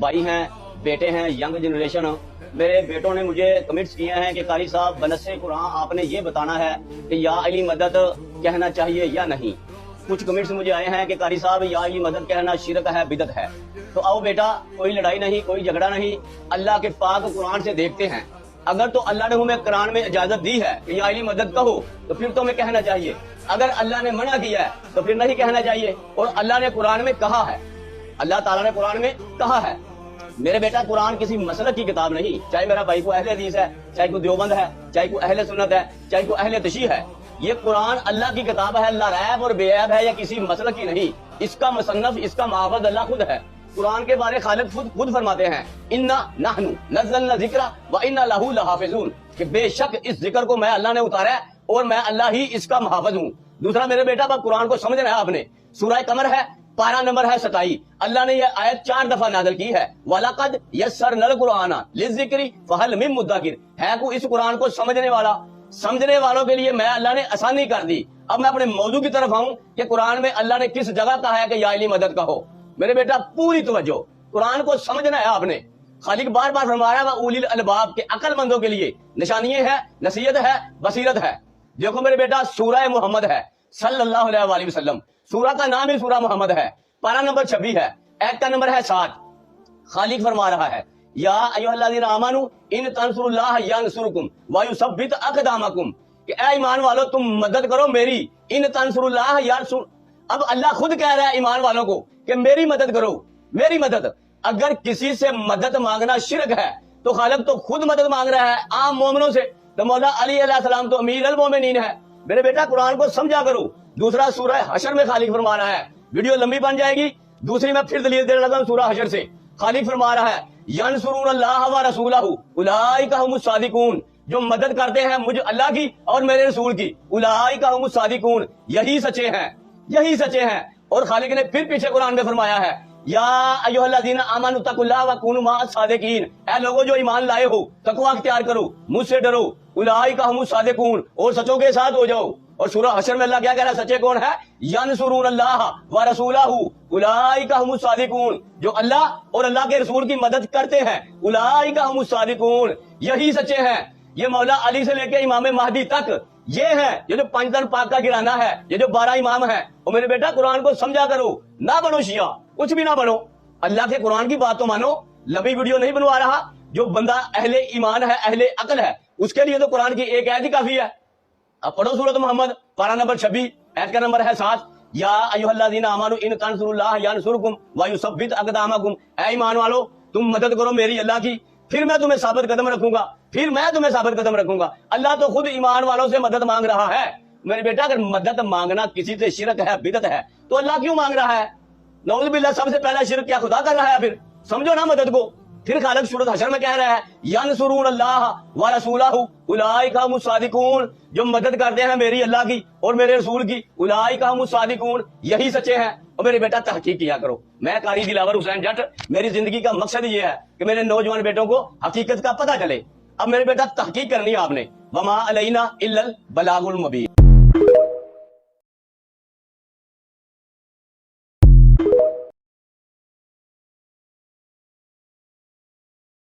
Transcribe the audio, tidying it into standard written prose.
भाई हैं, बेटे हैं, यंग जनरेशन। मेरे बेटों ने मुझे कमेंट्स किए हैं कि कारी साहब बनस्से कुरान आपने ये बताना है कि या अली मदद कहना चाहिए या नहीं। कुछ कमेंट्स मुझे आए हैं कि कारी साहब या अली मदद कहना शिरक है, बिदत है। तो आओ बेटा, कोई लड़ाई नहीं, कोई झगड़ा नहीं, अल्लाह के पाक कुरान से देखते हैं। अगर तो अल्लाह ने हमें कुरान में इजाजत दी है कि या अली मदद कहो तो फिर तो हमें कहना चाहिए। अगर अल्लाह ने मना किया है तो फिर नहीं कहना चाहिए। और अल्लाह ने कुरान में कहा है, अल्लाह ताला ने कुरान में कहा है। मेरे बेटा, कुरान किसी मसलक की किताब नहीं। चाहे मेरा भाई को अहले हदीस है, चाहे को देवबंद है, चाहे को अहले सुन्नत है, चाहे को अहले तशी है। ये कुरान अल्लाह की किताब है, अल्लाह रैब और बेऐब है, या किसी मसलक की नहीं। इसका मुसन्नफ, इसका महफज अल्लाह खुद है। कुरान के बारे खालिद खुद फरमाते हैं, इन्ना नहनु नज़्ज़लना ज़िक्रा व इन्ना लहू लहाफ़िज़ून, कि बेशक इस जिक्र को मैं अल्लाह ने उतारा है और मैं अल्लाह ही इसका महफज हूँ। दूसरा मेरे बेटा, अब कुरान को समझना है आपने। सूरह कमर है, पारा नंबर है 27। अल्लाह ने यह आयत 4 दफा नाज़िल की है, वलक़द यस्सरनल कुराना लिज़्ज़िक्रि फ़हल मिन मुद्दकिर। है को इस कुरान को समझने वालों के लिए मैं अल्लाह ने आसानी कर दी। अब मैं अपने मौजू की तरफ आऊं कि कुरान में अल्लाह ने किस जगह कहा है कि या अली मदद कहो। मेरे बेटा, पूरी तवज्जो, कुरान को समझना है आपने। खालिक बार बार फरमा रहा है उलिल अलबाब के अक्लमंदों के लिए निशानियां है, नसीहत है, बसीरत है। देखो मेरे बेटा, सूरह मुहम्मद है सल्लल्लाहु अलैहि वसल्लम। सूरह का नाम ही सूरह मुहम्मद है। पारा नंबर 26 है, आयत का नंबर है 7। खालिक फरमा रहा है, या अय्युहल्लज़ीना आमनू इन तंसुरुल्लाह यंसुरकुम व युसब्बित अक़दामकुम, कि ऐ ईमान वालों तुम मदद करो मेरी। इन तंसुरुल्लाह यंसुर, अब अल्लाह खुद कह रहा है ईमान वालों को कि मेरी मदद करो, मेरी मदद। अगर किसी से मदद मांगना शिरक है तो खालिक तो खुद मदद मांग रहा है आम मोमिनों से। तो मौला अली अलैहिस्सलाम तो अमीर अल मोमिनीन है। मेरे बेटा, कुरान को समझा करो। दूसरा सूरह हशर में खालिक फरमा रहा है, वीडियो लंबी बन जाएगी, दूसरी मैं फिर दलील देने लगा हूं सूरह हशर से। खालिक फरमा रहा है, यंसुरूनल्लाह व रसूलहू उलाइका हुमुस सादिकून, जो मदद करते हैं मुझे अल्लाह की और मेरे रसूल की, उलाइका हुमुस सादिकून, यही सच्चे हैं, यही सच्चे हैं। और खालिक ने फिर पीछे कुरान में फरमाया है, या अय्युहल्लज़ीना आमनू तकुल्लाह व कूनू मअस सादिकीन, ऐ लोगों जो ईमान लाए हो तकवा अख्तियार करो, मुझसे डरो, उलाइका हुमुस सादिकून, और सच्चों के साथ हो जाओ। और सूरह हशर में अल्लाह क्या कह रहा है, सच्चे कौन है, यंसुरूनल्लाह व रसूलहू उलाइका हुमुस सादिकून, जो अल्लाह और अल्लाह के रसूल की मदद करते हैं, उलाइका हुमुस सादिकून, यही सच्चे हैं। ये मौला अली से लेके इमाम महदी तक ये है, ये जो पंजतन पाक का गिराना है, ये जो 12 इमाम है। और मेरे बेटा, कुरान को समझा करो, ना बनो शिया, कुछ भी ना बनो, अल्लाह के कुरान की बात तो मानो। लंबी वीडियो नहीं बनवा रहा। जो बंदा अहले ईमान है, अहले अकल है, उसके लिए तो कुरान की एक आयत ही काफी है। अब पढ़ो सूरत मोहम्मद, पारा नंबर 26, आयत का नंबर है 7। या अय्युहल्लज़ीना आमनू इन तंसुरुल्लाह यंसुरकुम व युसब्बित अक़दामकुम, ऐ ईमान वालो तुम मदद करो मेरी अल्लाह की, फिर मैं तुम्हें साबित कदम रखूंगा, फिर मैं तुम्हें साबित कदम रखूंगा। अल्लाह तो खुद ईमान वालों से मदद मांग रहा है। मेरे बेटा, अगर मदद मांगना किसी से शिरक है, बिदत है, तो अल्लाह क्यों मांग रहा है? नऊज़ बिल्लाह, सबसे पहला शिरक क्या खुदा कर रहा है? फिर समझो ना मदद को। फिर खालिक सूरत हशर में कह रहा है, यंसुरूनल्लाह व रसूलहू उलाइका हुमुस सादिकून, जो मदद करते हैं मेरी अल्लाह की और मेरे रसूल की, उलाइका हुमुस सादिकून, यही सच्चे हैं। और मेरे बेटा, तहकीक किया करो। मैं कारी दिलावर हुसैन जट, मेरी जिंदगी का मकसद ये है कि मेरे नौजवान बेटों को हकीकत का पता चले। अब मेरे बेटा, तहकीक करनी है आपने। वमा अलैना इल्लल बलागुल मुबीन।